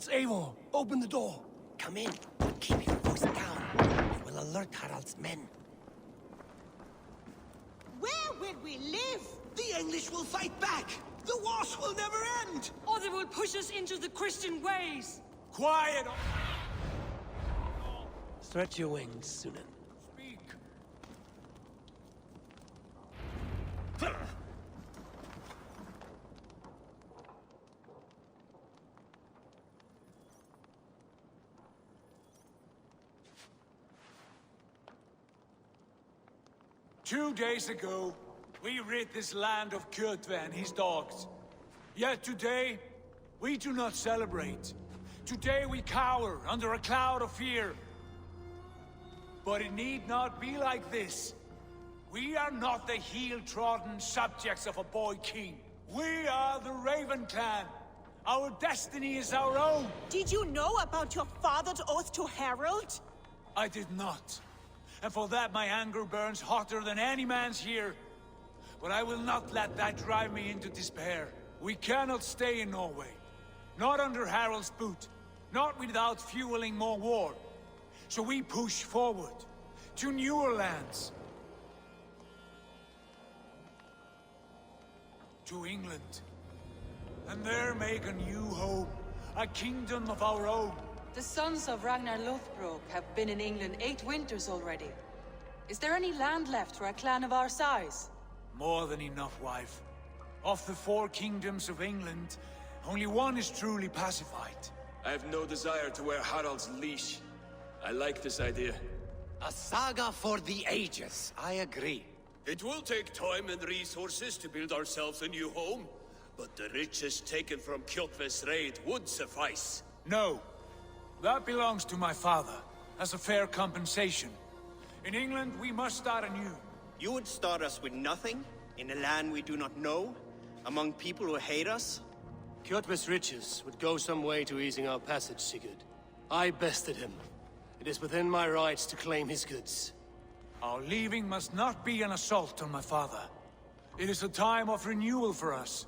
It's Eivor. Open the door. Come in, but keep your voice down. It will alert Harald's men. Where will we live? The English will fight back! The wars will never end! Or they will push us into the Christian ways! Quiet! Stretch your wings, Sunan. Speak. 2 days ago, we rid this land of Kjotve and his dogs. Yet today, we do not celebrate. Today we cower under a cloud of fear. But it need not be like this. We are not the heel-trodden subjects of a boy king. We are the Raven clan. Our destiny is our own. Did you know about your father's oath to Harald? I did not. And for that my anger burns hotter than any man's here. But I will not let that drive me into despair. We cannot stay in Norway. Not under Harald's boot. Not without fueling more war. So we push forward. To newer lands. To England. And there make a new home. A kingdom of our own. The sons of Ragnar Lothbrok have been in England 8 winters already. Is there any land left for a clan of our size? More than enough, wife. Of the 4 kingdoms of England, only one is truly pacified. I have no desire to wear Harald's leash. I like this idea. A saga for the ages, I agree. It will take time and resources to build ourselves a new home, but the riches taken from Kjotve's raid would suffice. No. That belongs to my father, as a fair compensation. In England, we must start anew. You would start us with nothing? In a land we do not know? Among people who hate us? Kjotve's riches would go some way to easing our passage, Sigurd. I bested him. It is within my rights to claim his goods. Our leaving must not be an assault on my father. It is a time of renewal for us.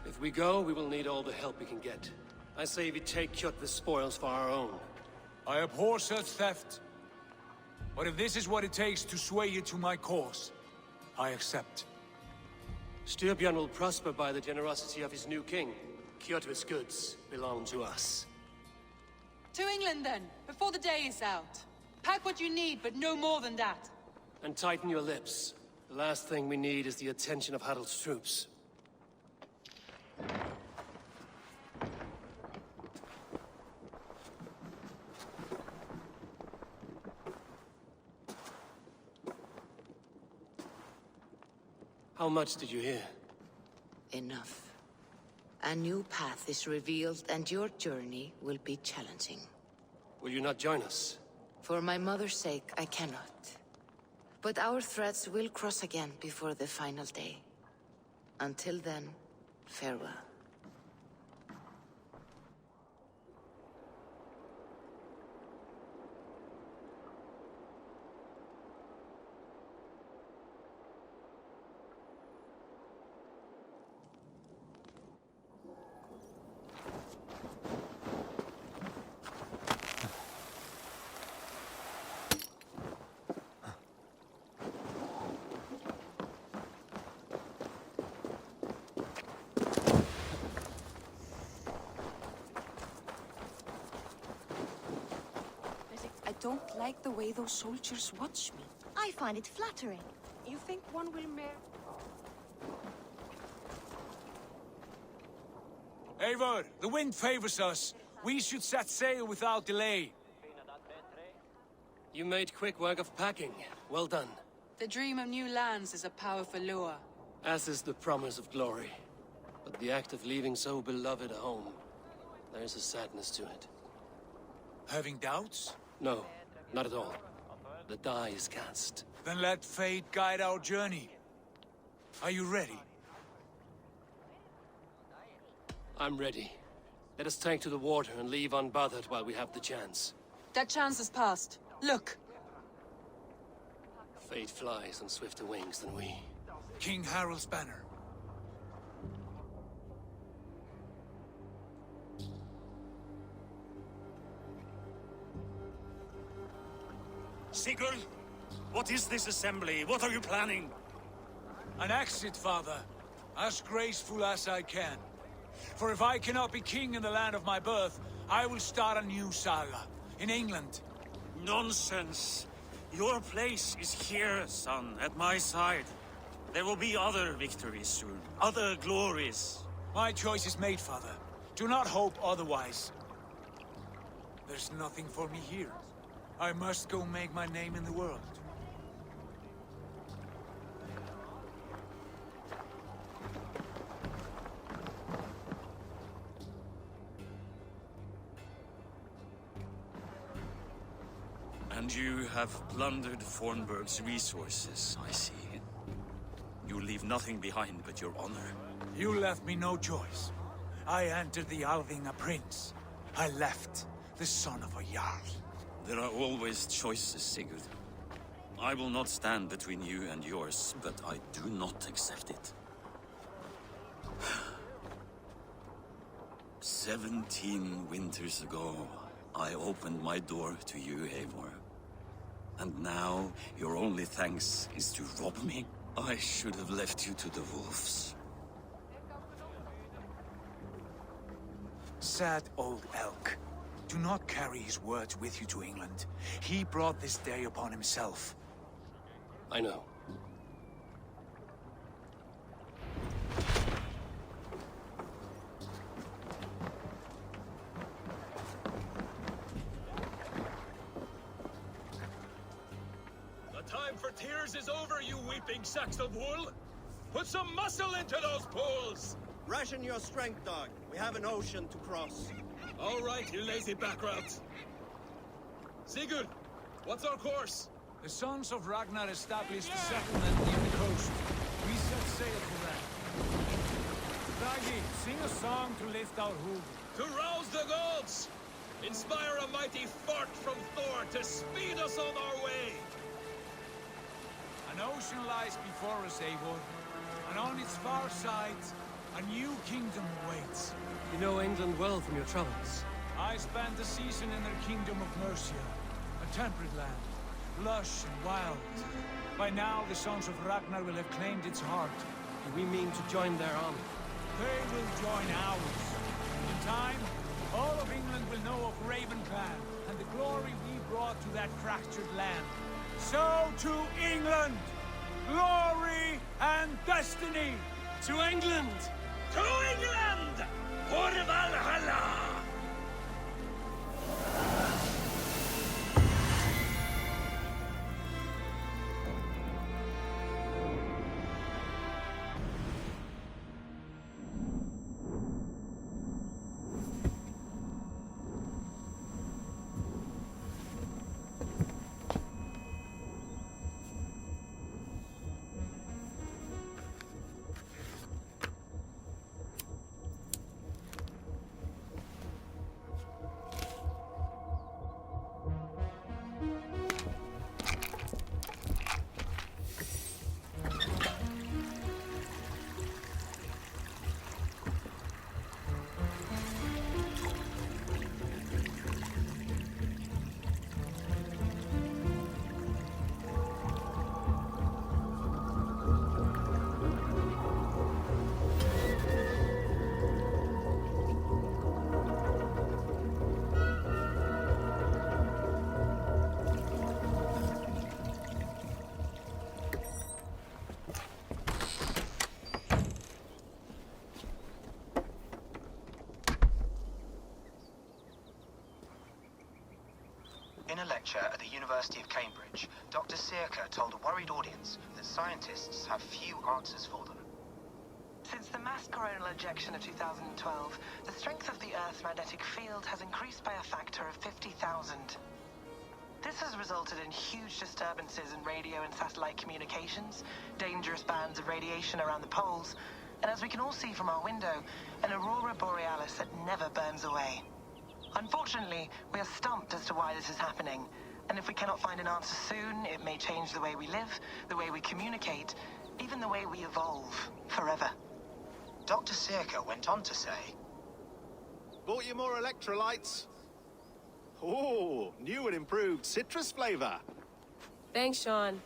If we go, we will need all the help we can get. I say we take Kjotve's spoils for our own. I abhor such theft. But if this is what it takes to sway you to my cause, I accept. Styrbjörn will prosper by the generosity of his new king. Kjotve's goods belong to us. To England then, before the day is out. Pack what you need, but no more than that. And tighten your lips. The last thing we need is the attention of Harald's troops. How much did you hear? Enough. A new path is revealed, and your journey will be challenging. Will you not join us? For my mother's sake, I cannot. But our threads will cross again before the final day. Until then, farewell. I don't like the way those soldiers watch me. I find it flattering. You think one will marry? Eivor, the wind favors us. We should set sail without delay. You made quick work of packing. Well done. The dream of new lands is a powerful lure. As is the promise of glory. But the act of leaving so beloved a home, there is a sadness to it. Having doubts? No, not at all. The die is cast. Then let fate guide our journey. Are you ready? I'm ready. Let us take to the water and leave unbothered while we have the chance. That chance is past. Look! Fate flies on swifter wings than we. King Harald's banner. Sigurd, what is this assembly? What are you planning? An exit, father. As graceful as I can. For if I cannot be king in the land of my birth, I will start a new saga. In England. Nonsense. Your place is here, son, at my side. There will be other victories soon. Other glories. My choice is made, father. Do not hope otherwise. There's nothing for me here. I must go make my name in the world. And you have plundered Fornburg's resources, I see. You leave nothing behind but your honor. You left me no choice. I entered the Alving a prince. I left the son of a Jarl. There are always choices, Sigurd. I will not stand between you and yours, but I do not accept it. 17 winters ago, I opened my door to you, Eivor. And now, your only thanks is to rob me? I should have left you to the wolves. Sad old elk. Do not carry his words with you to England. He brought this day upon himself. I know. The time for tears is over, you weeping sacks of wool! Put some muscle into those poles! Ration your strength, dog. We have an ocean to cross. All right, you lazy backrats. Sigurd, what's our course? The sons of Ragnar established a settlement near the coast. We set sail for that. Bragi, sing a song to lift our hoof. To rouse the gods! Inspire a mighty fart from Thor to speed us on our way! An ocean lies before us, Eivor. And on its far side, a new kingdom awaits. You know England well from your travels. I spent a season in their kingdom of Mercia, a temperate land, lush and wild. By now, the sons of Ragnar will have claimed its heart. Do we mean to join their army? They will join ours. In time, all of England will know of Raven Clan and the glory we brought to that fractured land. So to England! Glory and destiny! To England! To England! For Valhalla! In a lecture at the University of Cambridge, Dr. Sirka told a worried audience that scientists have few answers for them. Since the mass coronal ejection of 2012, the strength of the Earth's magnetic field has increased by a factor of 50,000. This has resulted in huge disturbances in radio and satellite communications, dangerous bands of radiation around the poles, and as we can all see from our window, an aurora borealis that never burns away. Unfortunately, we are stumped as to why this is happening, and if we cannot find an answer soon, it may change the way we live, the way we communicate, even the way we evolve, forever. Dr. Circa went on to say, Bought you more electrolytes? Oh, new and improved citrus flavor. Thanks, Sean.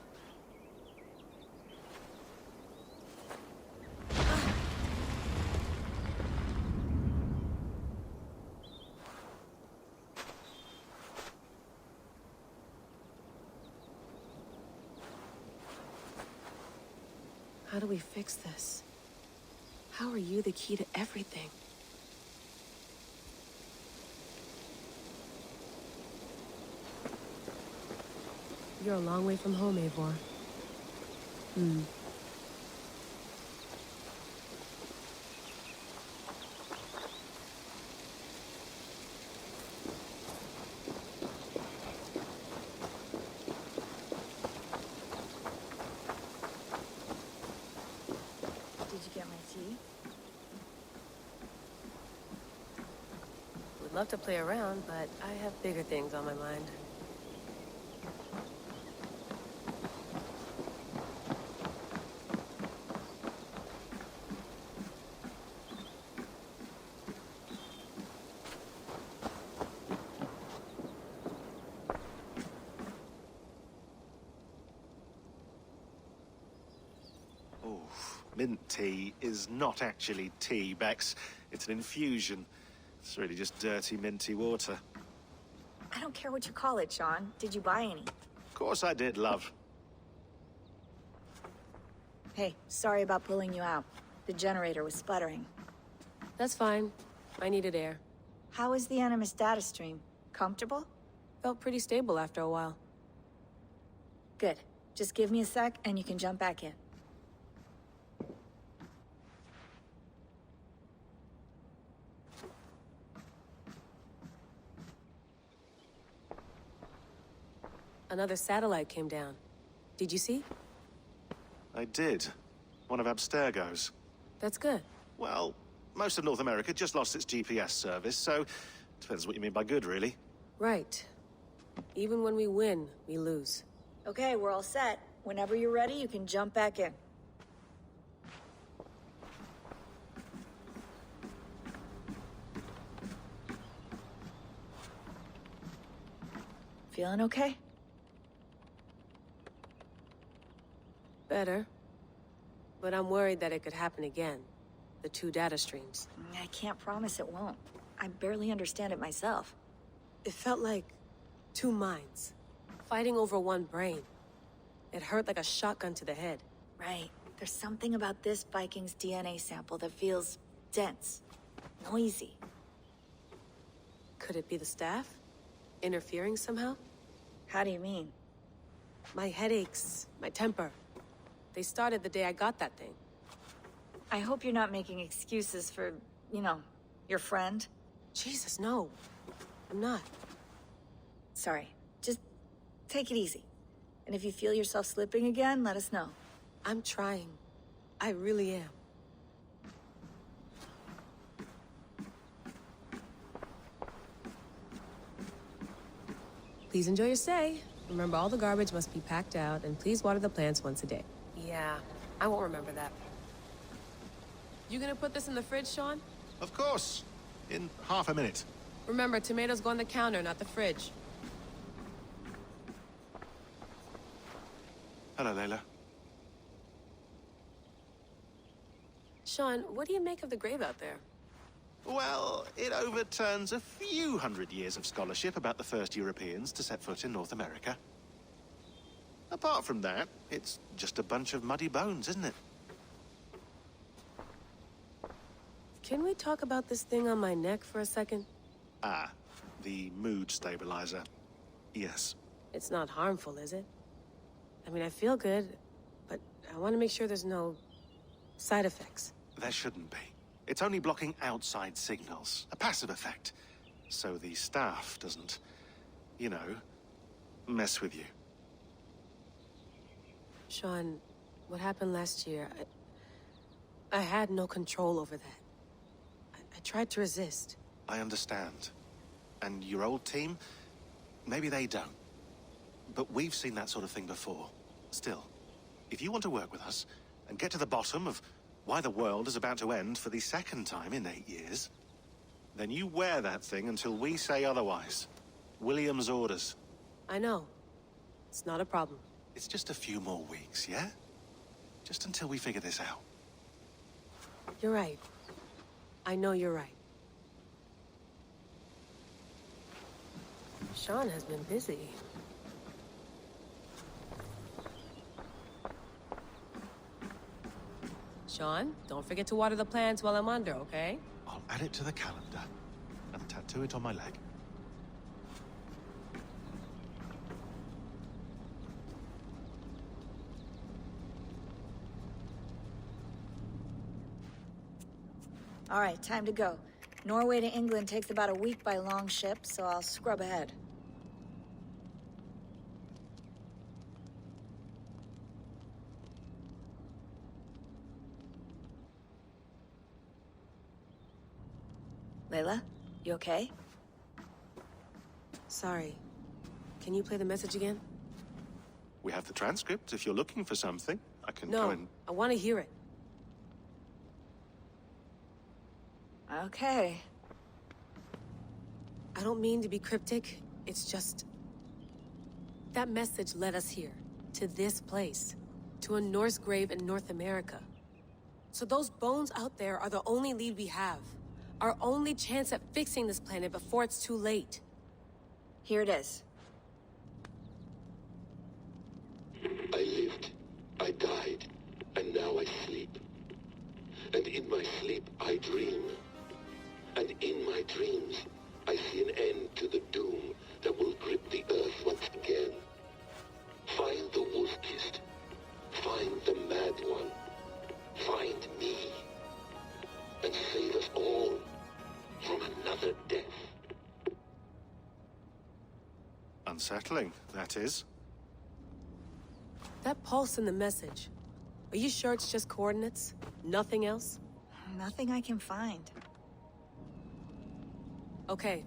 How do we fix this? How are you the key to everything? You're a long way from home, Eivor. Did you get my tea? Would love to play around, but I have bigger things on my mind. Mint tea is not actually tea, Bex. It's an infusion. It's really just dirty, minty water. I don't care what you call it, Sean. Did you buy any? Of course I did, love. Hey, sorry about pulling you out. The generator was sputtering. That's fine. I needed air. How is the Animus data stream? Comfortable? Felt pretty stable after a while. Good. Just give me a sec and you can jump back in. Another satellite came down. Did you see? I did. One of Abstergo's. That's good. Well, most of North America just lost its GPS service, so depends what you mean by good, really. Right. Even when we win, we lose. Okay, we're all set. Whenever you're ready, you can jump back in. Feeling okay? Better. But I'm worried that it could happen again. The two data streams. I can't promise it won't. I barely understand it myself. It felt like two minds, fighting over one brain. It hurt like a shotgun to the head. Right. There's something about this Viking's DNA sample that feels dense, noisy. Could it be the staff? Interfering somehow? How do you mean? My headaches, my temper. They started the day I got that thing. I hope you're not making excuses for, you know, your friend. Jesus, no. I'm not. Sorry. Just take it easy. And if you feel yourself slipping again, let us know. I'm trying. I really am. Please enjoy your stay. Remember, all the garbage must be packed out, and please water the plants once a day. Yeah, I won't remember that. You gonna put this in the fridge, Sean? Of course. In half a minute. Remember, tomatoes go on the counter, not the fridge. Hello, Layla. Sean, what do you make of the grave out there? Well, it overturns a few hundred years of scholarship about the first Europeans to set foot in North America. Apart from that, it's just a bunch of muddy bones, isn't it? Can we talk about this thing on my neck for a second? Ah, the mood stabilizer. Yes. It's not harmful, is it? I mean, I feel good, but I want to make sure there's no side effects. There shouldn't be. It's only blocking outside signals, a passive effect. So the staff doesn't, you know, mess with you. Sean, what happened last year, I had no control over that. I tried to resist. I understand. And your old team, maybe they don't. But we've seen that sort of thing before. Still, if you want to work with us, and get to the bottom of why the world is about to end for the second time in 8 years, then you wear that thing until we say otherwise. William's orders. I know. It's not a problem. It's just a few more weeks, yeah? Just until we figure this out. You're right. I know you're right. Sean has been busy. Sean, don't forget to water the plants while I'm under, okay? I'll add it to the calendar and tattoo it on my leg. All right, time to go. Norway to England takes about a week by long ship, so I'll scrub ahead. Layla, you okay? Sorry. Can you play the message again? We have the transcript. If you're looking for something, I can No, go and... I want to hear it. Okay. I don't mean to be cryptic. It's just... that message led us here. To this place. To a Norse grave in North America. So those bones out there are the only lead we have. Our only chance at fixing this planet before it's too late. Here it is. I lived, I died, and now I sleep. And in my sleep I dream. And in my dreams I see an end to the doom that will grip the earth once again. Find the wolf-kissed. Find the mad one. Find me. And save us all from another death. Unsettling, that is. That pulse in the message. Are you sure it's just coordinates? Nothing else? Nothing I can find. Okay,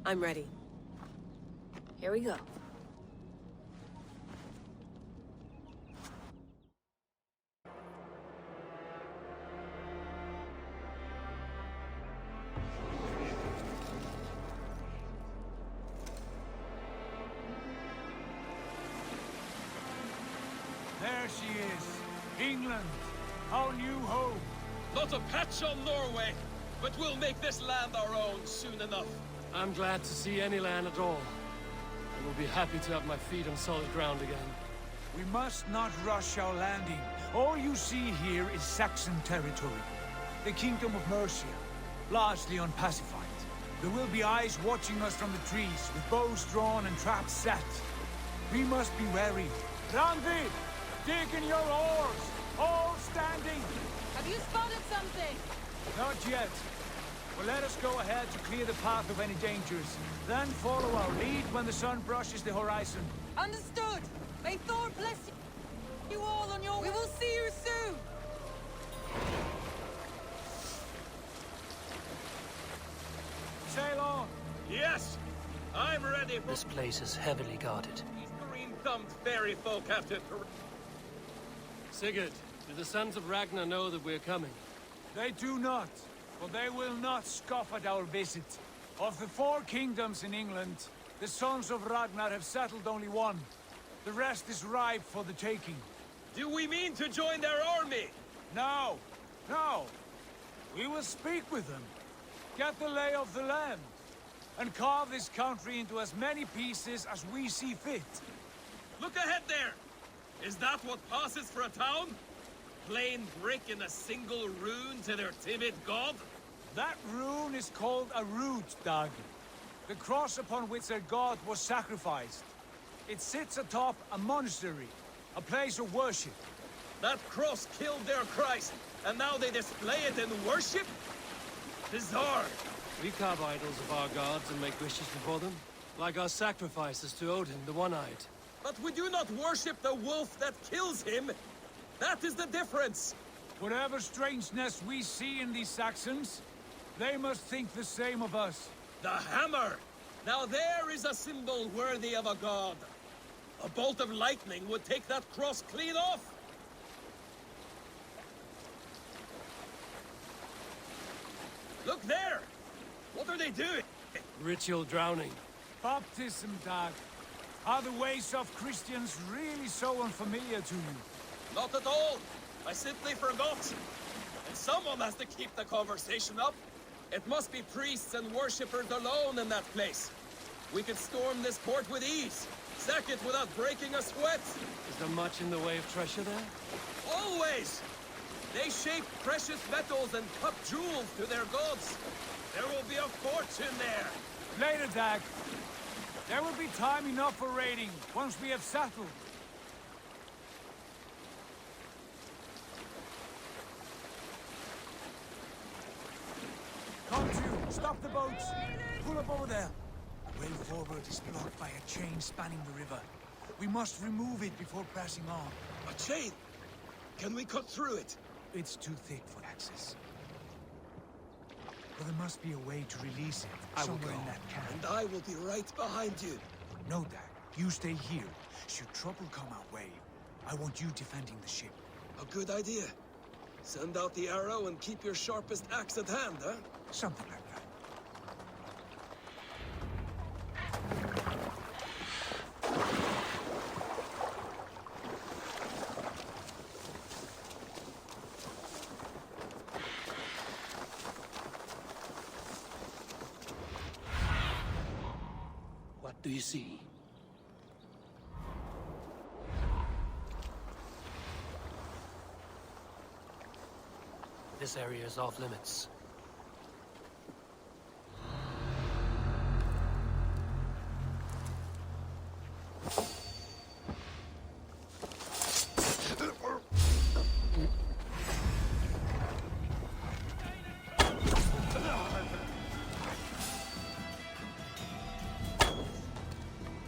I'm ready. Here we go. There she is. England. Our new home. Not a patch on Norway, but we'll make this land our own soon enough. I'm glad to see any land at all. I will be happy to have my feet on solid ground again. We must not rush our landing. All you see here is Saxon territory. The Kingdom of Mercia, largely unpacified. There will be eyes watching us from the trees, with bows drawn and traps set. We must be wary. Randi! Dig in your oars! All standing! Have you spotted something? Not yet. But let us go ahead to clear the path of any dangers. Then follow our lead when the sun brushes the horizon. Understood! May Thor bless you all on your way. We will see you soon! Sail on! Yes! I'm ready for... This place is heavily guarded. These green-thumbed fairy folk have to... Sigurd, do the sons of Ragnar know that we're coming? They do not, but they will not scoff at our visit. Of the 4 kingdoms in England, the sons of Ragnar have settled only one. The rest is ripe for the taking. Do we mean to join their army? No, no. We will speak with them, get the lay of the land, and carve this country into as many pieces as we see fit. Look ahead there! Is that what passes for a town? Plain brick in a single rune to their timid god? That rune is called a root, Dag. The cross upon which their god was sacrificed. It sits atop a monastery, a place of worship. That cross killed their Christ, and now they display it in worship? Bizarre. We carve idols of our gods and make wishes before them, like our sacrifices to Odin, the One-Eyed. But we do not worship the wolf that kills him. That is the difference. Whatever strangeness we see in these Saxons, they must think the same of us. The hammer! Now there is a symbol worthy of a god. A bolt of lightning would take that cross clean off. Look there! What are they doing? Ritual drowning. Baptism, Dag. Are the ways of Christians really so unfamiliar to you? Not at all. I simply forgot. And someone has to keep the conversation up. It must be priests and worshippers alone in that place. We could storm this port with ease. Sack it without breaking a sweat. Is there much in the way of treasure there? Always! They shape precious metals and cut jewels to their gods. There will be a fortune there. Later, Dag. There will be time enough for raiding, once we have settled. Come to, stop the boats. Pull up over there. The way forward is blocked by a chain spanning the river. We must remove it before passing on. A chain? Can we cut through it? It's too thick for access. But there must be a way to release it, somewhere in that camp. And I will be right behind you. No, Dag. You stay here. Should trouble come our way, I want you defending the ship. A good idea. Send out the arrow and keep your sharpest axe at hand, huh? Something like that. What do you see? This area is off limits.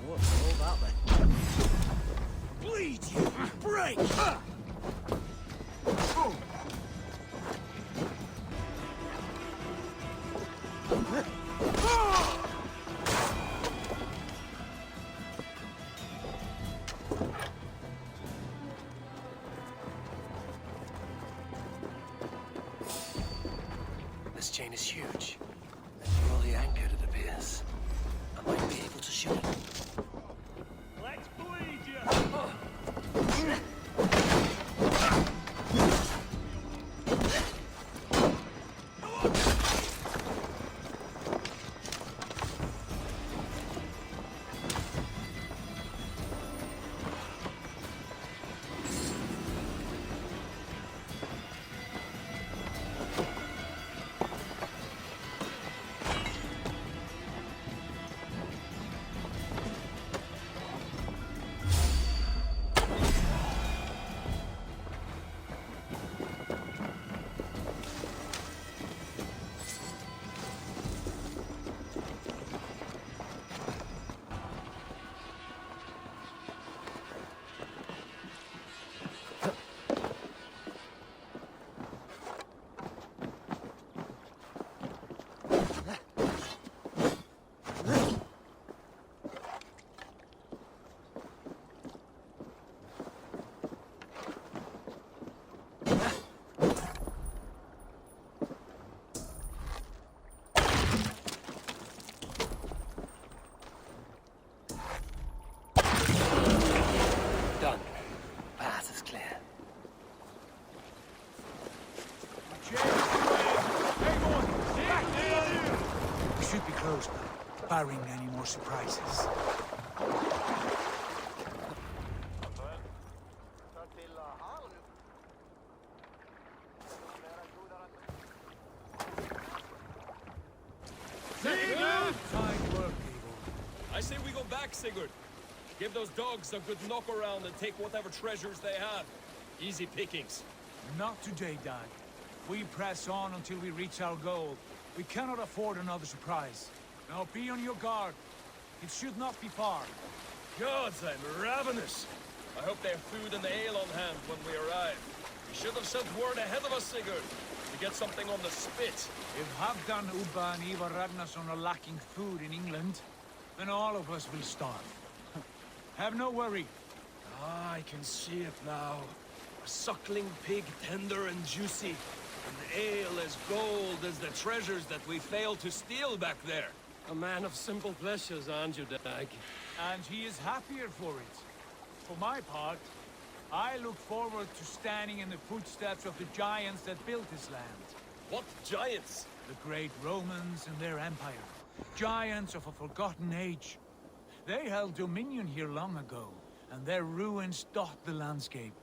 What's all that then? Bleed, you! Break! This chain is huge. And poorly anchored, it appears. I might be able to shoot it. Let's bleed you! Done. Path is clear. We should be close now, barring any more surprises. Fine work, Abel. I say we go back, Sigurd. Give those dogs a good knock around and take whatever treasures they have. Easy pickings. Not today, Dag. We press on until we reach our goal. We cannot afford another surprise. Now be on your guard. It should not be far. Gods, I'm ravenous. I hope they have food and ale on hand when we arrive. You should have sent word ahead of us, Sigurd, to get something on the spit. If Halfdan, Ubba, and Ivar Ragnarsson are lacking food in England, then all of us will starve. Have no worry. Ah, I can see it now. A suckling pig, tender and juicy. And ale as gold as the treasures that we failed to steal back there. A man of simple pleasures, aren't you, Dag? And he is happier for it. For my part, I look forward to standing in the footsteps of the giants that built this land. What giants? The great Romans and their empire. Giants of a forgotten age. They held dominion here long ago, and their ruins dot the landscape.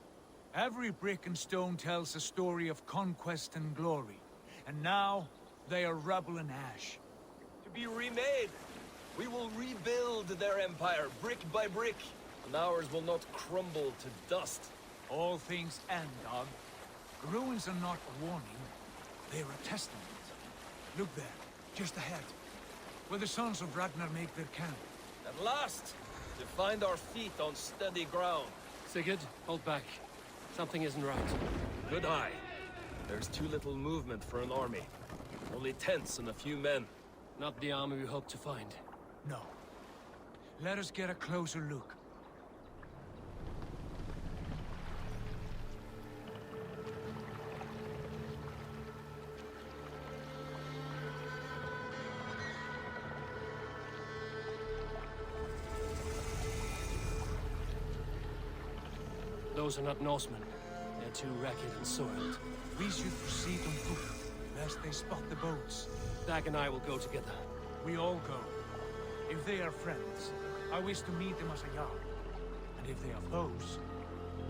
Every brick and stone tells a story of conquest and glory. And now, they are rubble and ash. To be remade. We will rebuild their empire, brick by brick. And ours will not crumble to dust. All things end, dog. Ruins are not a warning. They're a testament. Look there, just ahead. Where the sons of Ragnar make their camp. At last! To find our feet on steady ground. Sigurd, hold back. Something isn't right. Good eye. There's too little movement for an army. Only tents and a few men. Not the army we hoped to find. No. Let us get a closer look. Those are not Norsemen. They're too ragged and soiled. We should proceed on foot, lest they spot the boats. Dag and I will go together. We all go. If they are friends, I wish to meet them as a yard. And if they are foes,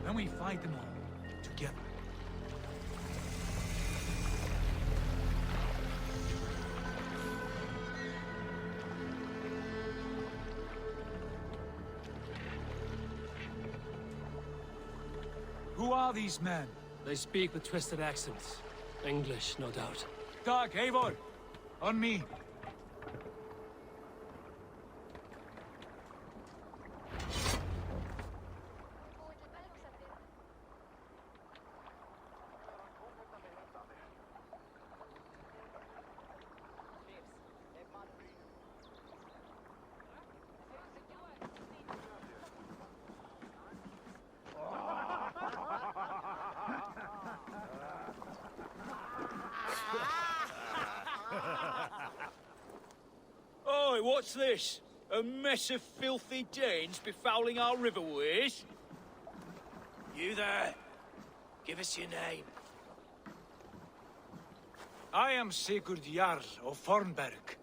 then we fight them all, together. Who are these men? They speak with twisted accents. English, no doubt. Dag, Eivor! On me! Oi, what's this? A mess of filthy Danes befouling our riverways? You there? Give us your name. I am Sigurd Jarl of Fornberg.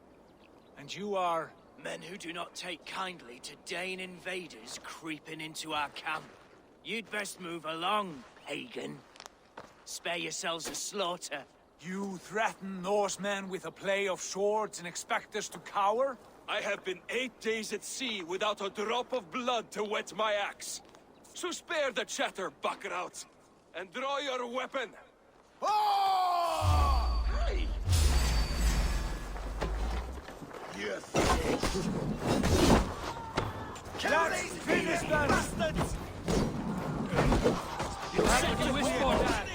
And you are... Men who do not take kindly to Dane invaders creeping into our camp. You'd best move along, pagan. Spare yourselves a slaughter. You threaten Norsemen with a play of swords and expect us to cower? I have been 8 days at sea without a drop of blood to wet my axe. So spare the chatter, buckerout, and draw your weapon. Oh! Hey! You Let's finish them! Bastards! You have to wish for that!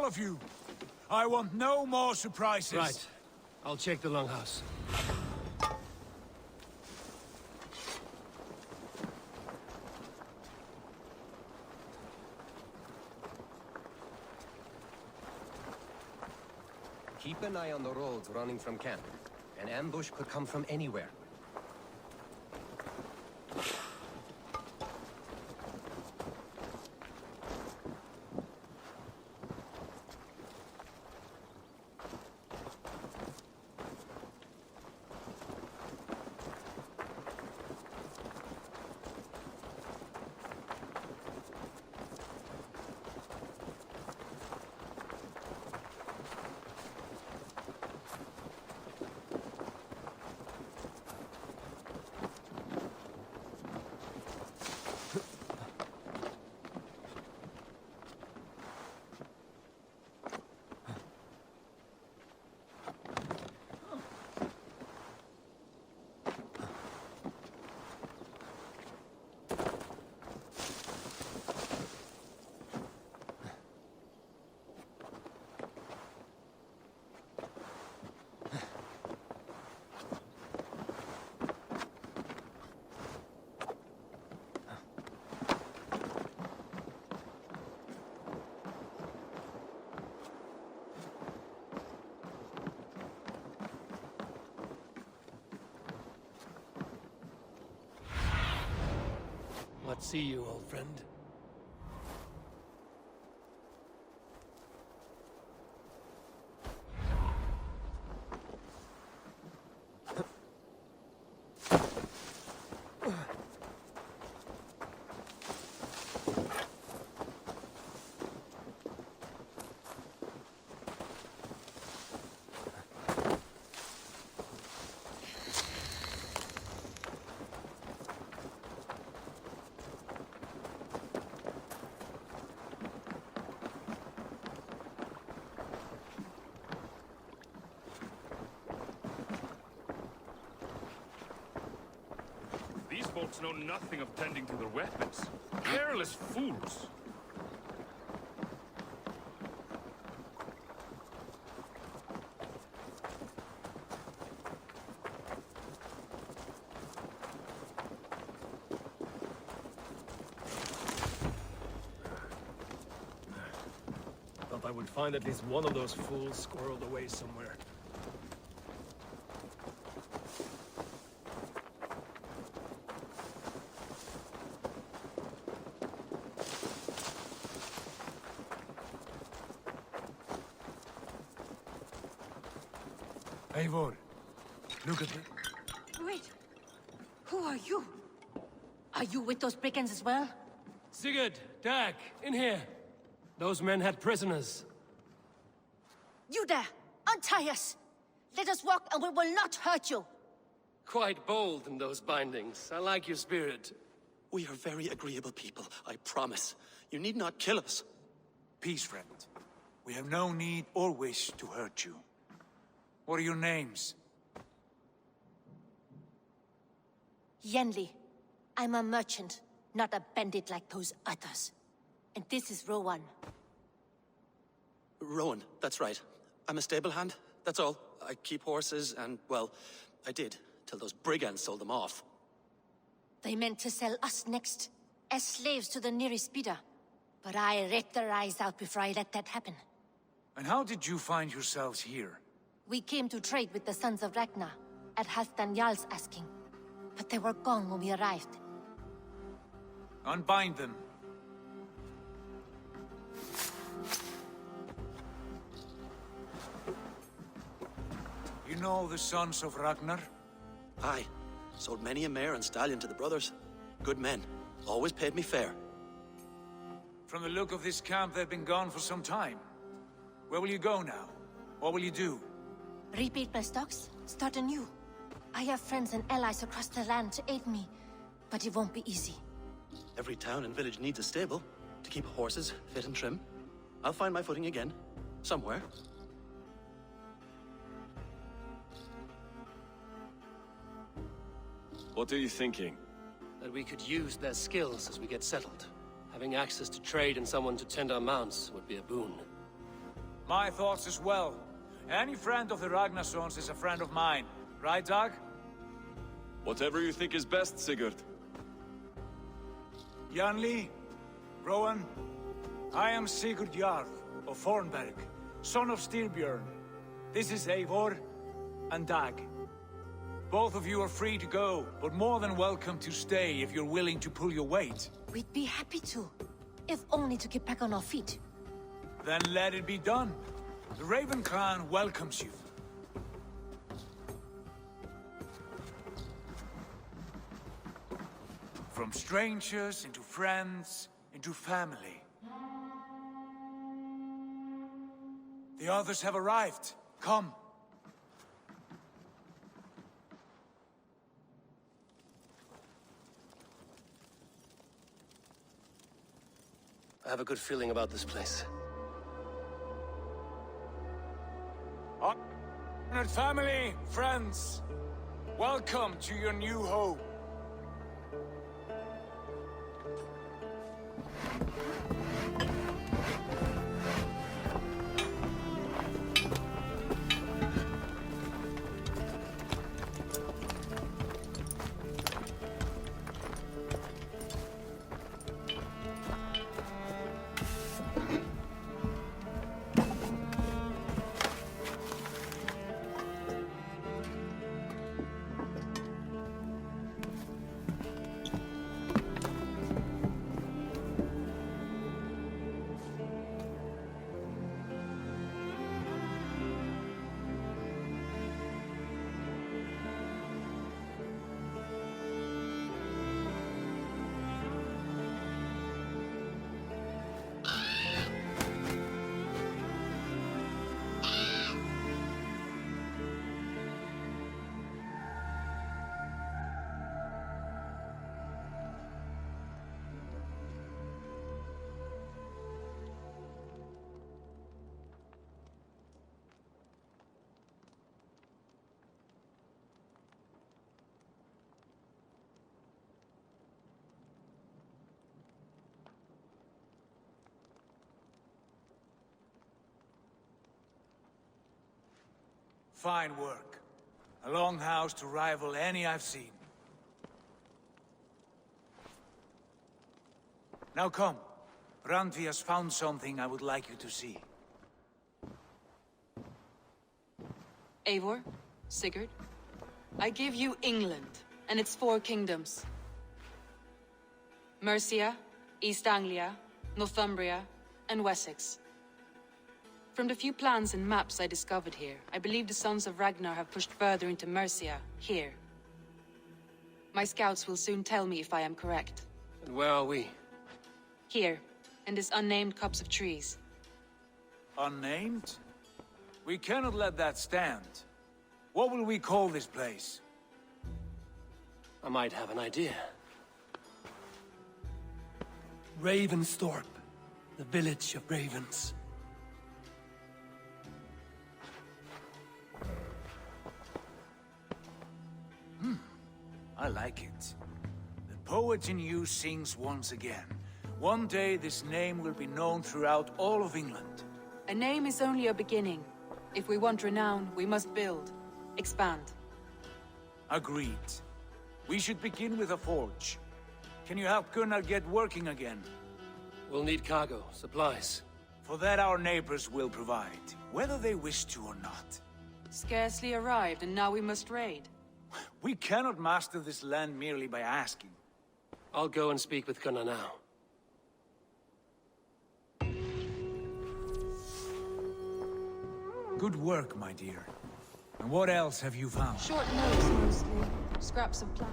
all of you. I want no more surprises. Right. I'll check the longhouse. Keep an eye on the roads running from camp. An ambush could come from anywhere. What see you, old friend? These folks know nothing of tending to their weapons. Careless fools. Thought I would find at least one of those fools squirreled away somewhere. Eivor, look at me. Wait. Who are you? Are you with those brigands as well? Sigurd, Dag, in here. Those men had prisoners. You there! Untie us! Let us walk and we will not hurt you! Quite bold in those bindings. I like your spirit. We are very agreeable people, I promise. You need not kill us. Peace, friend. We have no need or wish to hurt you. What are your names? Yenli. I'm a merchant, not a bandit like those others. And this is Rowan. Rowan, that's right. I'm a stable hand, that's all. I keep horses and, well, I did, till those brigands sold them off. They meant to sell us next, as slaves to the nearest bidder. But I ripped their eyes out before I let that happen. And how did you find yourselves here? We came to trade with the Sons of Ragnar, at Halfdan Jarl's asking. But they were gone when we arrived. Unbind them. You know the Sons of Ragnar? Aye. Sold many a mare and stallion to the brothers. Good men. Always paid me fair. From the look of this camp, they've been gone for some time. Where will you go now? What will you do? Rebuild my stocks, start anew. I have friends and allies across the land to aid me, but it won't be easy. Every town and village needs a stable to keep horses fit and trim. I'll find my footing again. Somewhere. What are you thinking? That we could use their skills as we get settled. Having access to trade and someone to tend our mounts would be a boon. My thoughts as well. Any friend of the Ragnarsons is a friend of mine. Right, Dag? Whatever you think is best, Sigurd. Janli, Rowan, I am Sigurd Jarl of Fornberg, son of Styrbjörn. This is Eivor and Dag. Both of you are free to go, but more than welcome to stay if you're willing to pull your weight. We'd be happy to, if only to get back on our feet. Then let it be done. The Raven Clan welcomes you. From strangers into friends, into family. The others have arrived. Come. I have a good feeling about this place. Honored family, friends, welcome to your new home. Fine work. A longhouse to rival any I've seen. Now come. Randvi has found something I would like you to see. Eivor, Sigurd, I give you England and its 4 kingdoms. Mercia, East Anglia, Northumbria, and Wessex. From the few plans and maps I discovered here, I believe the Sons of Ragnar have pushed further into Mercia, here. My scouts will soon tell me if I am correct. And where are we? Here, in this unnamed copse of trees. Unnamed? We cannot let that stand. What will we call this place? I might have an idea. Ravensthorpe, the village of ravens. I like it. The poet in you sings once again. One day this name will be known throughout all of England. A name is only a beginning. If we want renown, we must build. Expand. Agreed. We should begin with a forge. Can you help Gunnar get working again? We'll need cargo, supplies. For that our neighbors will provide, whether they wish to or not. Scarcely arrived, and now we must raid. We cannot master this land merely by asking. I'll go and speak with Gunnar now. Good work, my dear. And what else have you found? Short notes, mostly. Scraps of plan.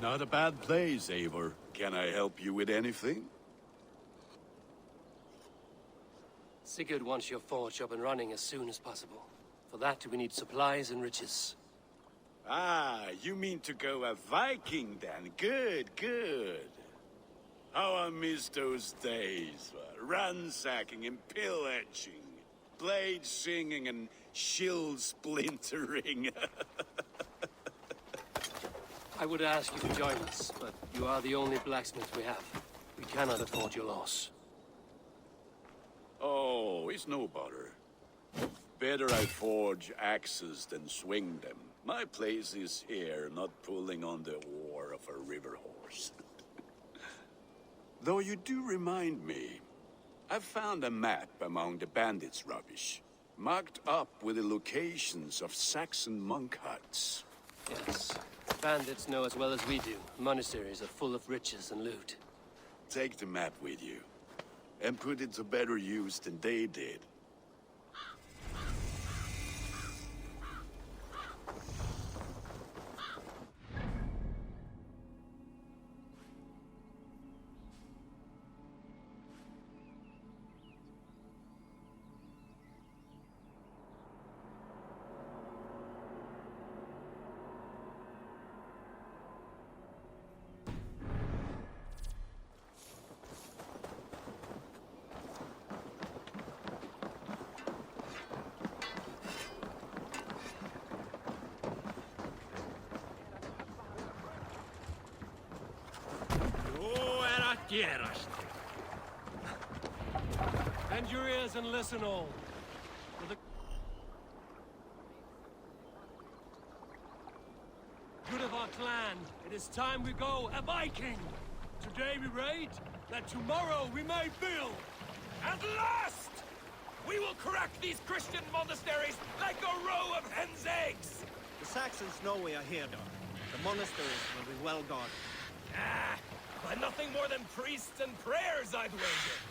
Not a bad place, Eivor. Can I help you with anything? Sigurd wants your forge up and running as soon as possible. For that, we need supplies and riches. Ah, you mean to go a Viking then? Good, good. How I miss those days. Ransacking and pillaging. Blade singing and shield splintering. I would ask you to join us, but you are the only blacksmith we have. We cannot afford your loss. Oh, it's no bother. Better I forge axes than swing them. My place is here, not pulling on the oar of a river horse. Though you do remind me, I found a map among the bandits' rubbish, marked up with the locations of Saxon monk huts. Yes. Bandits know as well as we do. Monasteries are full of riches and loot. Take the map with you, and put it to better use than they did. Bend your ears and listen all. For the good of our clan, it is time we go a Viking. Today we raid, that tomorrow we may build. At last! We will crack these Christian monasteries like a row of hen's eggs! The Saxons know we are here, though. The monasteries will be well guarded. Ah, by nothing more than priests and prayers, I'd wager.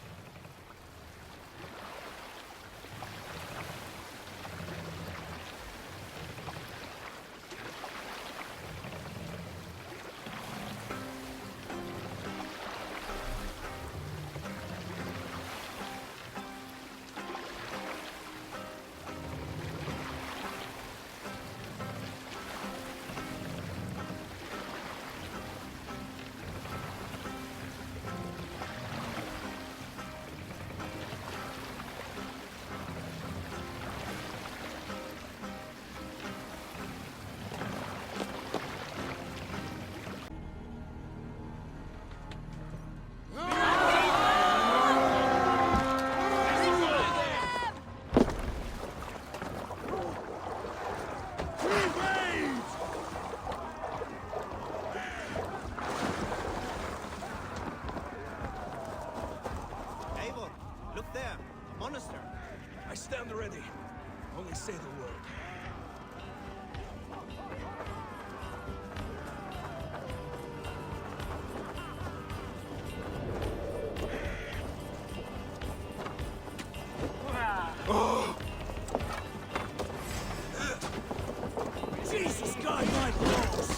I stand ready. Only say the word. Jesus, God, my balls!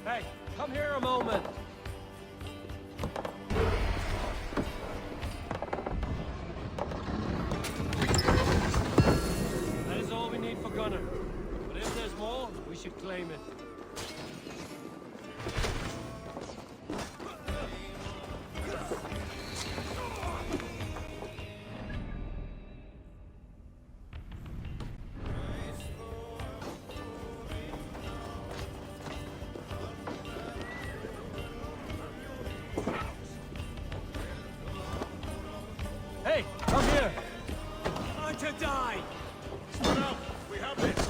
Hey, come here a moment. That is all we need for Gunner. But if there's more, we should claim it. Hey, come here! On to die! Spread out! We have this!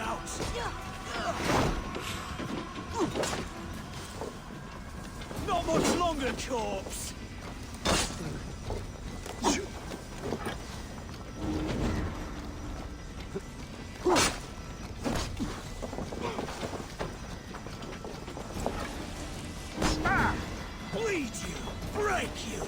out! Not much longer, corpse! Bleed you! Break you!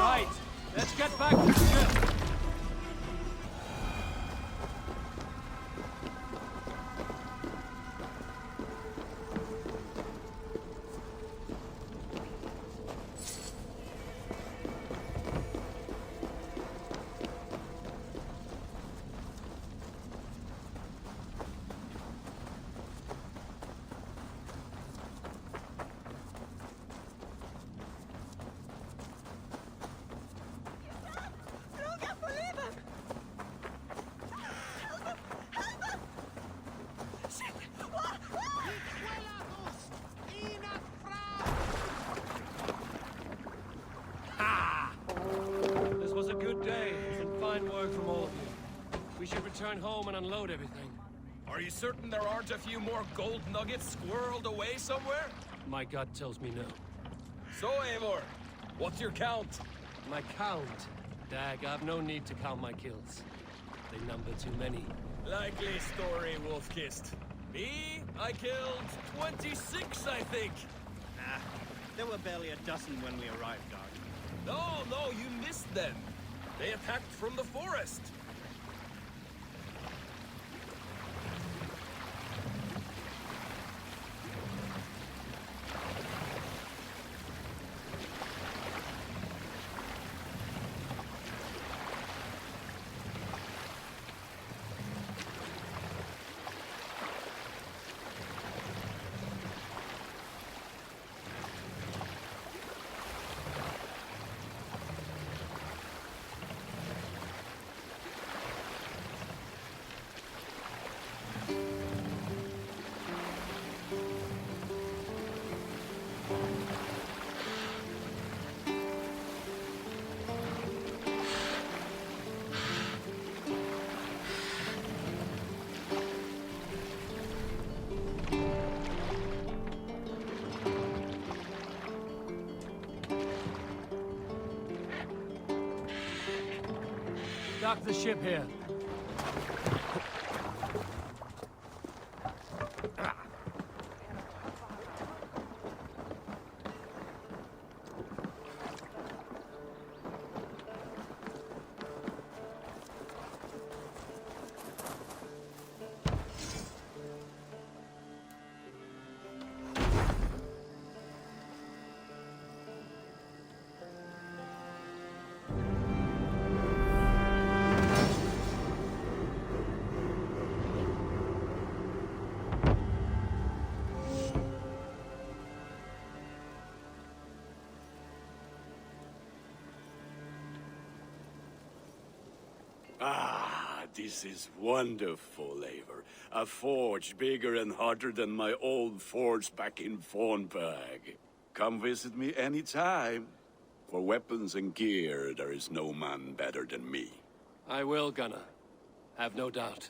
Right, let's get back to the ship. This was a good day, and fine work from all of you. We should return home and unload everything. Are you certain there aren't a few more gold nuggets squirreled away somewhere? My gut tells me no. So, Eivor, what's your count? My count? Dag, I've no need to count my kills. They number too many. Likely story, Wolf-Kissed. Me? I killed 26, I think. Ah, there were barely a dozen when we arrived, Dog. No, you missed them. They attacked from the forest. Dock the ship here. Ah, this is wonderful, Eivor. A forge bigger and hotter than my old forge back in Fornburg. Come visit me anytime. For weapons and gear, there is no man better than me. I will, Gunnar. Have no doubt.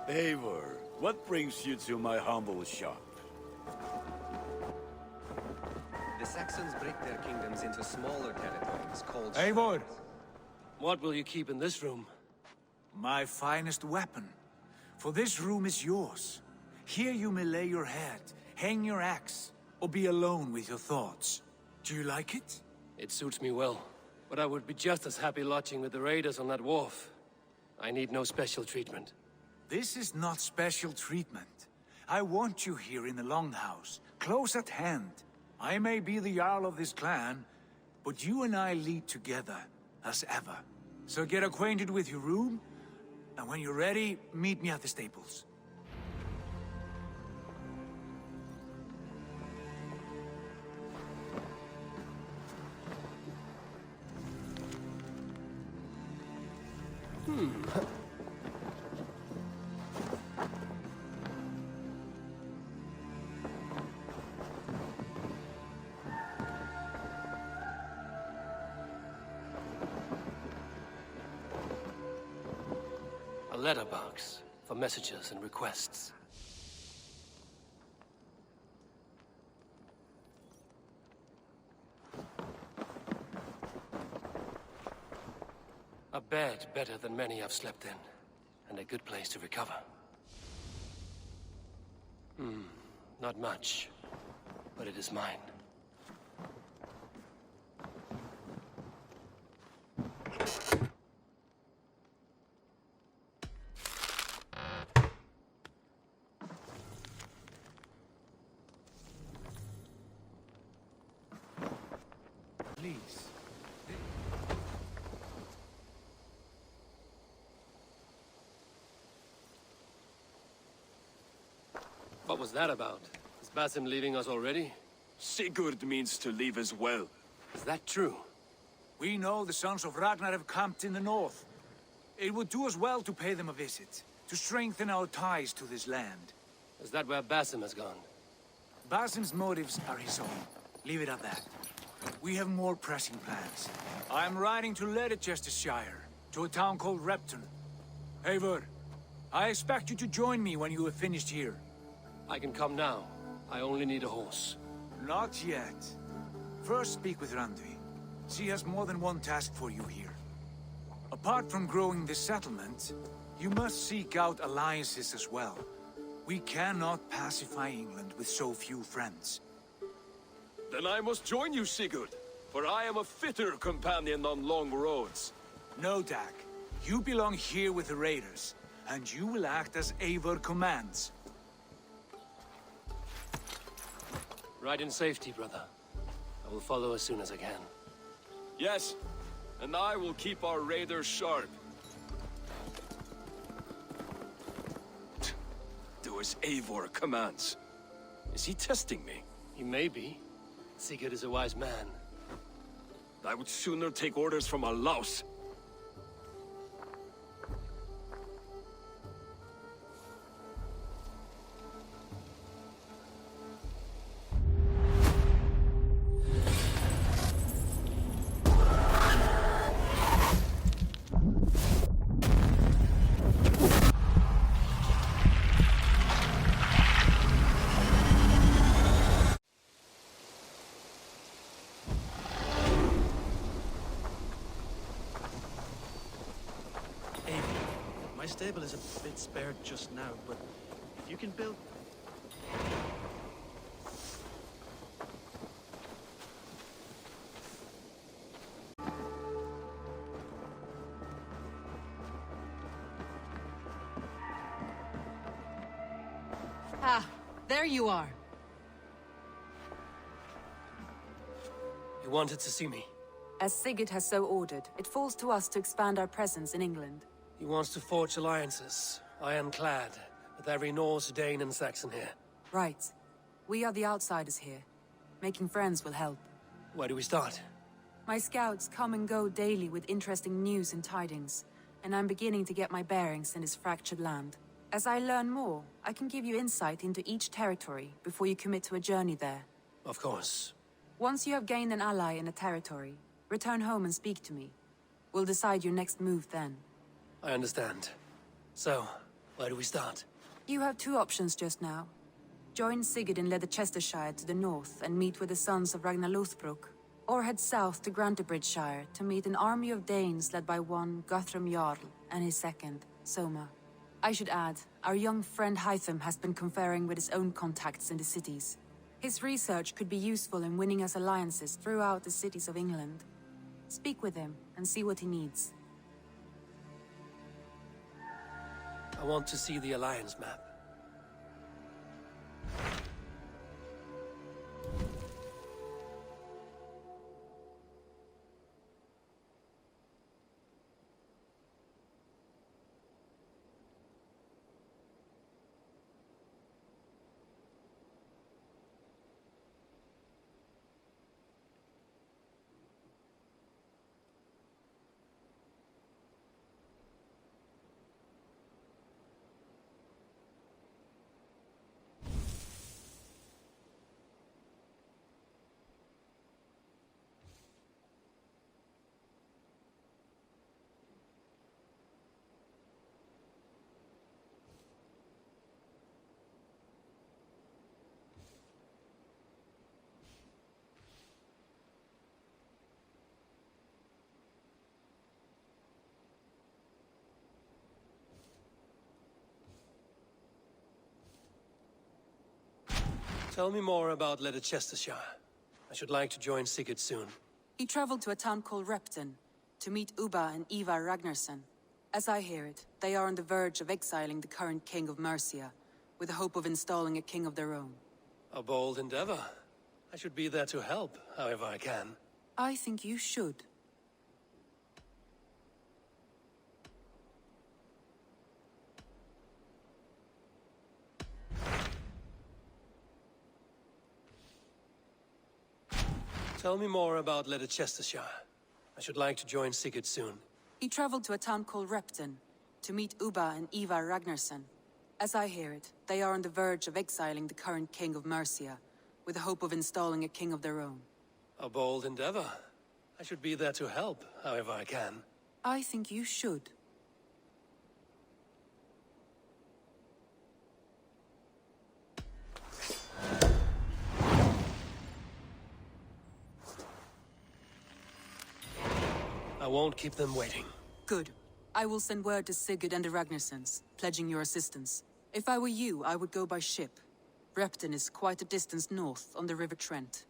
Eivor, what brings you to my humble shop? The Saxons break their kingdoms into smaller territories called... Eivor! What will you keep in this room? My finest weapon. For this room is yours. Here you may lay your head, hang your axe, or be alone with your thoughts. Do you like it? It suits me well. But I would be just as happy lodging with the raiders on that wharf. I need no special treatment. This is not special treatment. I want you here in the Longhouse, close at hand. I may be the Jarl of this clan, but you and I lead together, as ever. So get acquainted with your room, and when you're ready, meet me at the stables. A letterbox for messages and requests. A bed better than many I've slept in, and a good place to recover. Not much, but it is mine. Please. What was that about? Is Basim leaving us already? Sigurd means to leave as well. Is that true? We know the sons of Ragnar have camped in the north. It would do us well to pay them a visit, to strengthen our ties to this land. Is that where Basim has gone? Basim's motives are his own. Leave it at that. We have more pressing plans. I am riding to Leicestershire, to a town called Repton. Eivor, I expect you to join me when you have finished here. I can come now. I only need a horse. Not yet. First speak with Randvi. She has more than one task for you here. Apart from growing this settlement, you must seek out alliances as well. We cannot pacify England with so few friends. Then I must join you, Sigurd, for I am a fitter companion on long roads. No, Dag. You belong here with the raiders, and you will act as Eivor commands. Ride in safety, brother. I will follow as soon as I can. Yes, and I will keep our raiders sharp. Do as Eivor commands. Is he testing me? He may be. Sigurd is a wise man. I would sooner take orders from a louse. My stable is a bit spared just now, but if you can build... Ah, there you are. You wanted to see me? As Sigurd has so ordered, it falls to us to expand our presence in England. He wants to forge alliances, ironclad, with every Norse, Dane, and Saxon here. Right. We are the outsiders here. Making friends will help. Where do we start? My scouts come and go daily with interesting news and tidings, and I'm beginning to get my bearings in this fractured land. As I learn more, I can give you insight into each territory before you commit to a journey there. Of course. Once you have gained an ally in a territory, return home and speak to me. We'll decide your next move then. I understand. So, where do we start? You have two options just now. Join Sigurd in Leicestershire to the north and meet with the sons of Ragnar Lothbrok, or head south to Grantebridgeshire to meet an army of Danes led by one Guthrum Jarl and his second, Soma. I should add, our young friend Hytham has been conferring with his own contacts in the cities. His research could be useful in winning us alliances throughout the cities of England. Speak with him and see what he needs. I want to see the Alliance map. Tell me more about Leicestershire. I should like to join Sigurd soon. He traveled to a town called Repton to meet Ubba and Ivar Ragnarsson. As I hear it, they are on the verge of exiling the current king of Mercia, with the hope of installing a king of their own. A bold endeavor. I should be there to help, however I can. I think you should. Tell me more about Leicestershire. I should like to join Sigurd soon. He traveled to a town called Repton to meet Ubba and Ivar Ragnarsson. As I hear it, they are on the verge of exiling the current king of Mercia, with the hope of installing a king of their own. A bold endeavor. I should be there to help, however I can. I think you should. I won't keep them waiting. Good. I will send word to Sigurd and the Ragnarssons, pledging your assistance. If I were you, I would go by ship. Repton is quite a distance north on the River Trent.